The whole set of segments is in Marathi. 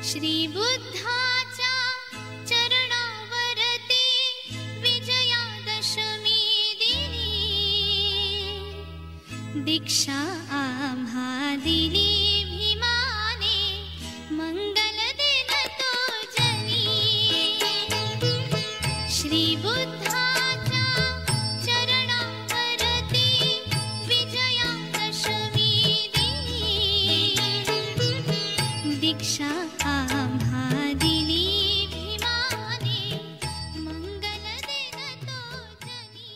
श्री बुद्धाच्या चरणावरती विजयादशमी दिनी दीक्षा आम्हा दिली भीमाने मंगल दिन तो जनी श्री बुद्धाच्या चरणावरती विजयादशमी दिनी दीक्षा आम्हा दिली भीमाने मंगल दिन तो जनी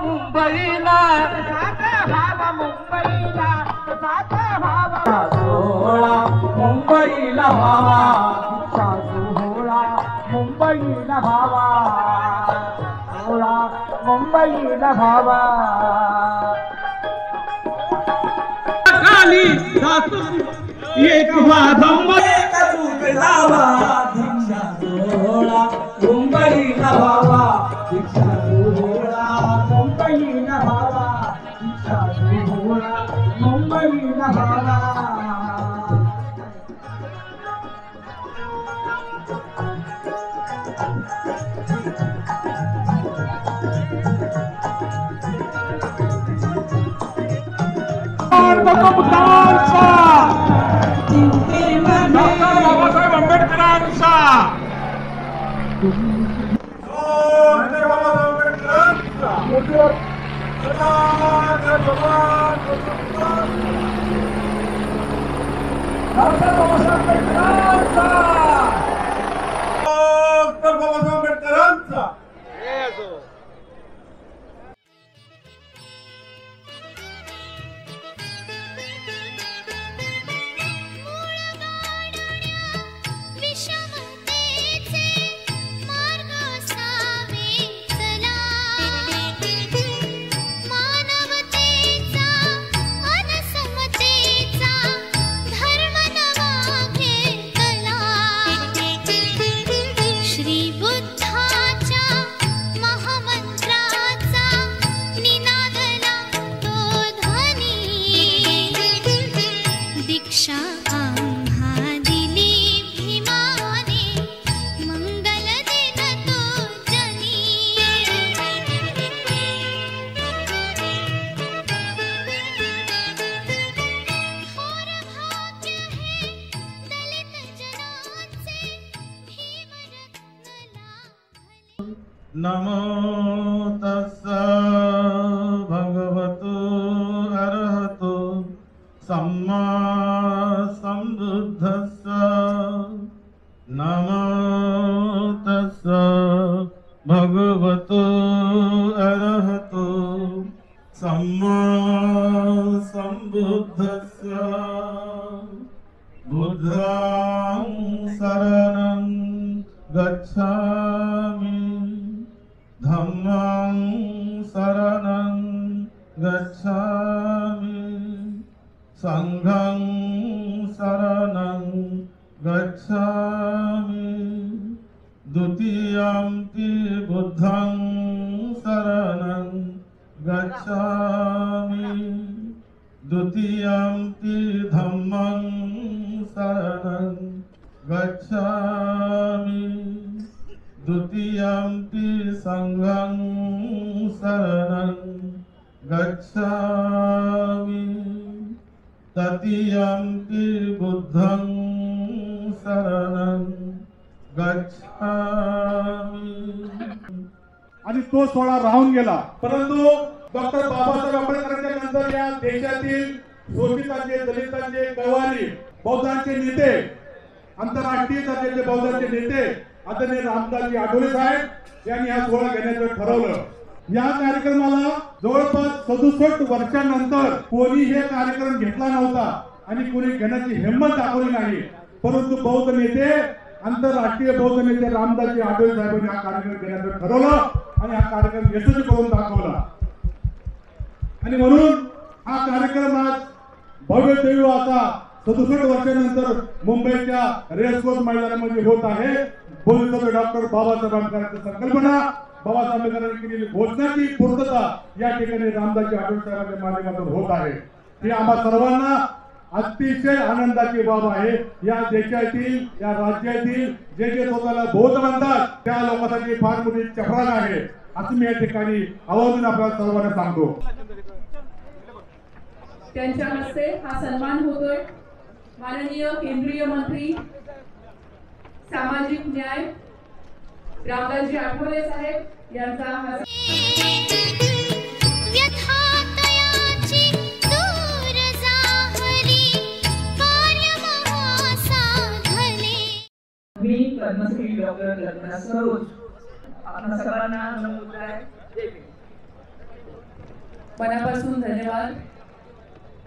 मुंबईला मुंबईला सोहळा मुंबईला भावा सोहळा मुंबईला भावा सोहळा मुंबईला भावा खाली एक वादंब लावा दीक्षा सोहळा मुंबईला भावा दीक्षा सोहळा मुंबईला भावा दीक्षा सोहळा मुंबईला भावा बाबासाहेब आंबेडकरांचा नमो तस्सा भगवतो अरहतो सम्मा सम्बुद्धस्सा नमो तस्सा भगवतो अरहतो सम्मा सम्बुद्धस्सा बुद्धं शरणं गच्छामि धम्मं शरणं गच्छामि संघं शरणं गच्छामि द्वितीयंपि बुद्धं शरणं गच्छामि द्वितीयंपि धम्मं शरणं गच्छामि द्वितीयंपि संघं शरणं गच्छामि तृतीयंपि बुद्धं शरणं गच्छामि। आणि तो सोहळा राहून गेला, परंतु डॉक्टर बाबासाहेब आंबेडकरांच्या नंतर या देशातील शोषितांचे, दलितांचे, गवारी, बौद्धांचे नेते, आंतरराष्ट्रीय दर्जाचे बौद्धांचे नेते आदरणीय रामदासजी आठवले साहेब यांनी हा सोहळा घेण्याचं ठरवलं। या कार्यक्रमाला जवळपास 67 वर्षांनंतर कोणी हे कार्यक्रम घेतला नव्हता आणि कोणी घेण्याची हिंमत दाखवली नाही, परंतु बौद्ध नेते, आंतरराष्ट्रीय बौद्ध नेते रामदासजी आठवले साहेबांनी हा कार्यक्रम घेण्याचं ठरवलं आणि हा कार्यक्रम यशस्वी करून दाखवला। आणि म्हणून हा कार्यक्रम आज भव्य देव असा 67 वर्षांनंतर मुंबईच्या रेसकोर्स मैदानामध्ये होत आहे। बोलतो डॉक्टर बाबासाहेब आंबेडकरांची संकल्पना, बाबासाहेब आंबेडकरांनी केलेली घोषणाची पूर्तता या ठिकाणी रामदासजी आठवले साहेबांच्या माध्यमातून होत आहे। हे आम्हा सर्वांना अतिशय आनंदाची बाब आहे. या देशातील या राज्यातील जे जे स्वतःला बौद्ध म्हणतात त्या लोकांसाठी फार मोठी चपराक आहे असं मी या ठिकाणी आवर्जून आपल्याला सर्वांना सांगतो. त्यांच्या हस्ते हा सन्मान होतोय. माननीय केंद्रीय मंत्री सामाजिक न्याय रामदासजी आठवले साहेब यांचा हा व्यथातयाची दूर जाहली कार्य महासाधने. मी पद्मश्री डॉक्टर कल्पना सरोज आपल्या सर्वांना नमस्कार आहे. मनापासून धन्यवाद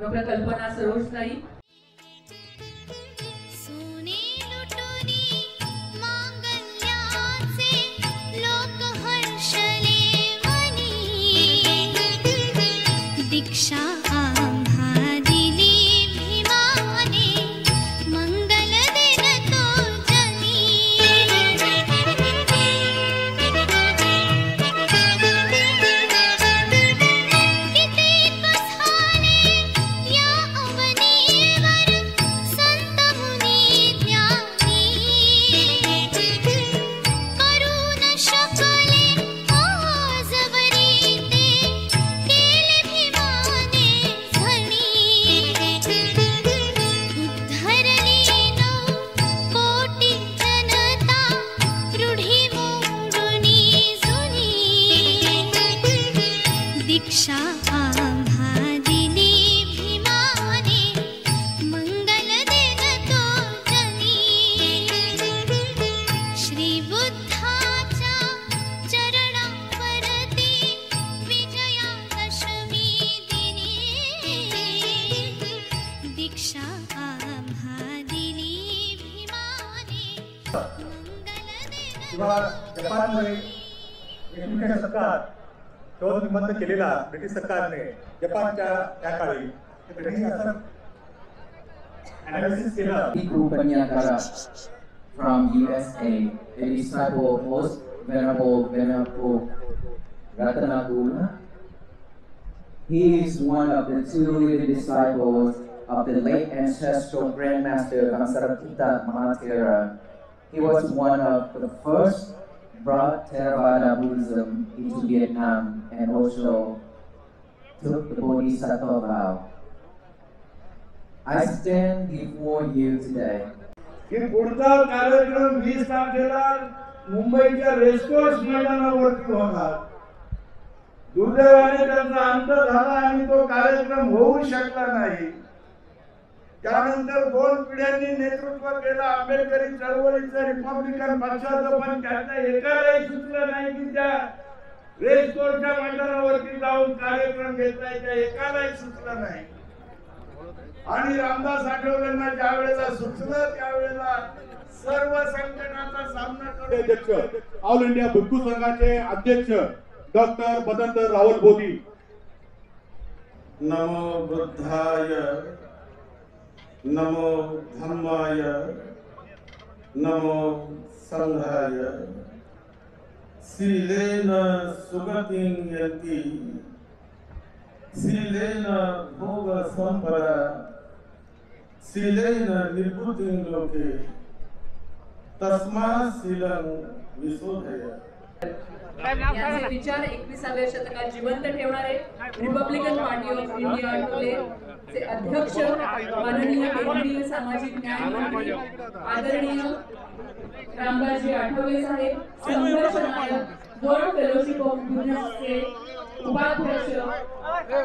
डॉक्टर कल्पना सरोज ताई. सोने लुटुनी मांगल्याचे लोक हर्षले मनी. दीक्षा आम्हा दिली भीमाने मंगल दिन तो जनी. किती झाले या अवनीवर संत मुनी ज्ञानी. करून शकले आजवरी ते केले भीमाने झणी. उद्धरली 9 कोटी जनता रूढी मोडुनी जुनी. दीक्षा आम्हा दिली भीमाने मंगल दिन तो जनी. श्री बुद्धाच्या चरणावरती विजयादशमी दिनी. दीक्षा आम्हा दिली भीमाने मंगल दिन. किंवा जपानमध्ये 19व्या शतकात शोध निबंध केलेला ब्रिटिश सरकारने जपानच्या त्या काळी त्यांनी असं अनालिसिस केलं. Iku Panyakara from USA, a disciple of Most Venerable Ratanaguna. He is one of the 2 living disciples of the late ancestral Grandmaster Kansarakita Mahathera. He was one of the first brought Theravada Buddhism into Vietnam and also took the Bodhisattva vow. I stand before you today की पुढचा कार्यक्रम 20 तारखेला मुंबईच्या रेसकोर्स मैदानावरती होणार. दुर्दैवाने त्यांचा अंत झाला आणि तो कार्यक्रम होऊ शकला नाही. त्यानंतर 2 पिढ्यांनी नेतृत्व केलं आंबेडकरी चळवळीचं, रिपब्लिकन पक्षाचं, पण त्यांना एकालाही सुचलं नाही की त्या रेसकोर्सच्या मैदानावरती जाऊन कार्यक्रम घेता येईल. एकालाही सुचलं नाही. आणि रामदास आठवलेंना ज्या वेळेला सुचलं त्यावेळेला सर्व संकटाचा सामना करून अध्यक्ष ऑल इंडिया भिक्खू संघाचे अध्यक्ष डॉक्टर बदंत रावल बोधी. नमो बुद्धाय नमो धम्माय नमो संघाय. शीलेन सुगतिं यन्ति शीलेन भोग संपदा शीलेन निवृत्तिं लोके तस्मात् शीलं विशोधय. यांचे विचार 21व्या शतकात जिवंत ठेवणारे Republican party of India Athawale चे अध्यक्ष माननीय केंद्रीय सामाजिक न्याय मंत्री आदरणीय रामदासजी आठवले साहेब, संघर्ष नायक वर्ल्ड फेलोशिप ऑफ बुद्धिस्टचे उपाध्यक्ष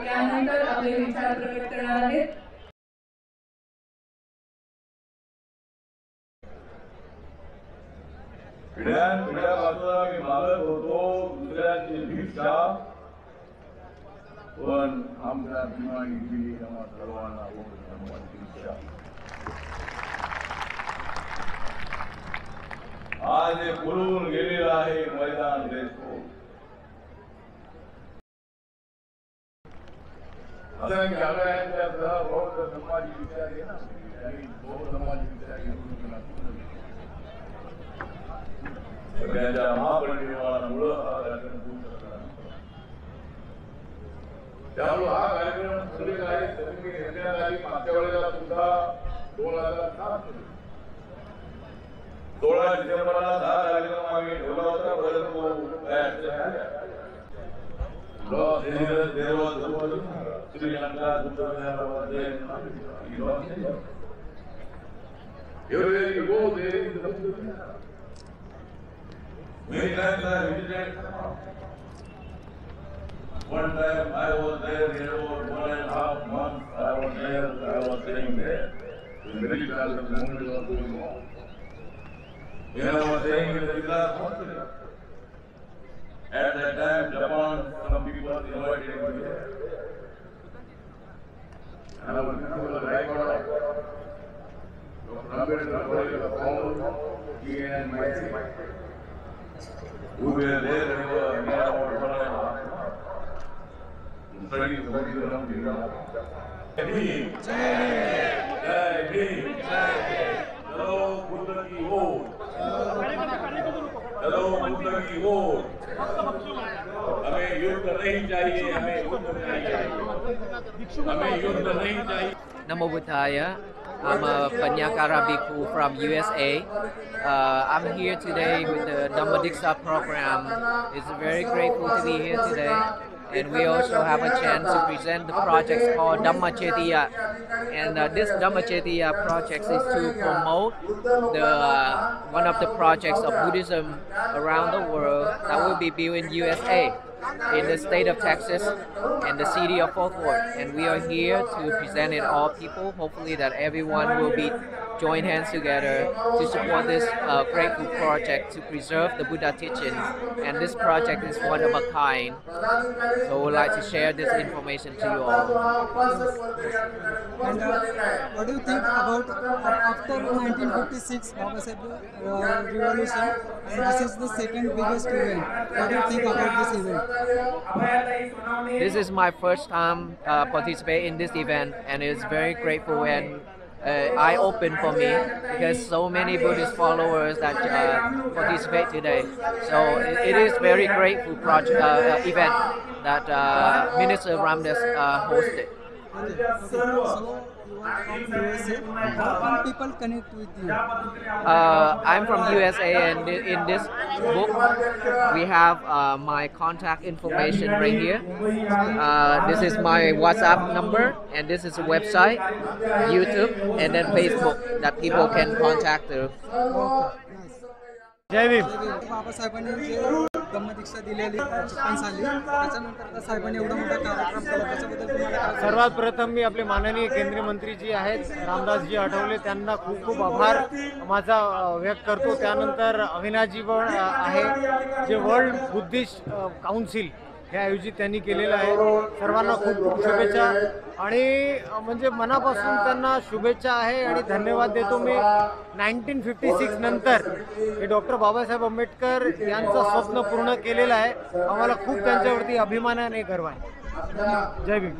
यानंतर आपले विचार प्रकट करणार आहेत. पिढ्यापासून मी मागत होतो दुसऱ्याची भिक्षा, पण आमच्या भीमाने दिली आम्हा सर्वांना भिक्षा. आज हे फुलून गेलेलं आहे मैदान रेसकोर्स. असं की आपल्या बौद्ध समाजी विचार आहे ना, त्यांनी बौद्ध समाजी विचार सगळ्यांच्या महापरिनिर्वाणामुळं हा कार्यक्रम होऊ शकला. त्यामुळे हा कार्यक्रम सुरू आहे. तुम्ही घेण्यात आली मागच्या वेळेला सुद्धा 2007 16 डिसेंबरला हा कार्यक्रम आम्ही ठेवला होता. परंतु Sri Lanka many times I visited. One time I was there about 1.5 months. I was there. I was staying there. The medical movement was going on. When I was staying in the Vilas hospital, at that time, Japan, some people invited me there. And I was people like Dr. Ambedkar, found he and my team. We were there and we were near about 1.5 months. Studying the Jai Bhim. Jai Bhim. Hello, Buddha ki Ode. Hello, Buddha ki Ode. हमें युद्ध नहीं चाहिए, हमें युद्ध चाहिए, हमें युद्ध नहीं चाहिए. Namo Buddhaya. I'm a Panyakara Bhikkhu from USA. I'm here today with the Dhammadiksha program. It's very grateful to be here today. And we also have a chance to present the projects called Dhammacetiya. And this Dhammacetiya project is to promote one of the projects of Buddhism around the world that will be built in USA, in the state of Texas and the city of Fort Worth. And we are here to present it all people. Hopefully that everyone will be join hands together to support this grateful project to preserve the Buddha teachings. And this project is one of a kind. So I would like to share this information to you all. And what do you think about after 1956 Baba Saheb revolution, and this is the second biggest event? What do you think about this event? This is my first time participate in this event, and it's very grateful and eye-open for me because so many Buddhist followers that participate today. So it is very grateful event that Minister Ramdas hosted. So you are from USA. How can people connect with you? I'm from USA, and in this book we have my contact information right here. This is my WhatsApp number, and this is a website, YouTube, and then Facebook that people can contact through. जय भीम. बाबासाहेबांनी जे धम्मदीक्षा दिलेली 56 साली, त्याच्यानंतर साहेबांनी एवढा मोठा कार्यक्रम केला, त्याच्याबद्दल तुम्हाला काय? सर्वात प्रथम मी आपले माननीय केंद्रीय मंत्री जी आहेत रामदासजी आठवले त्यांना खूप खूप आभार माझा व्यक्त करतो. त्यानंतर अविनाशजी पण आहे जे वर्ल्ड बुद्धिस्ट काउन्सिल हे आयोजित त्यांनी केलेलं आहे. सर्वांना खूप खूप शुभेच्छा आणि म्हणजे मनापासून त्यांना शुभेच्छा आहे आणि धन्यवाद देतो मी. 1956 नंतर हे डॉक्टर बाबासाहेब आंबेडकर यांचं स्वप्न पूर्ण केलेलं आहे. आम्हाला खूप त्यांच्यावरती अभिमानाने गर्व आहे. जय भीम.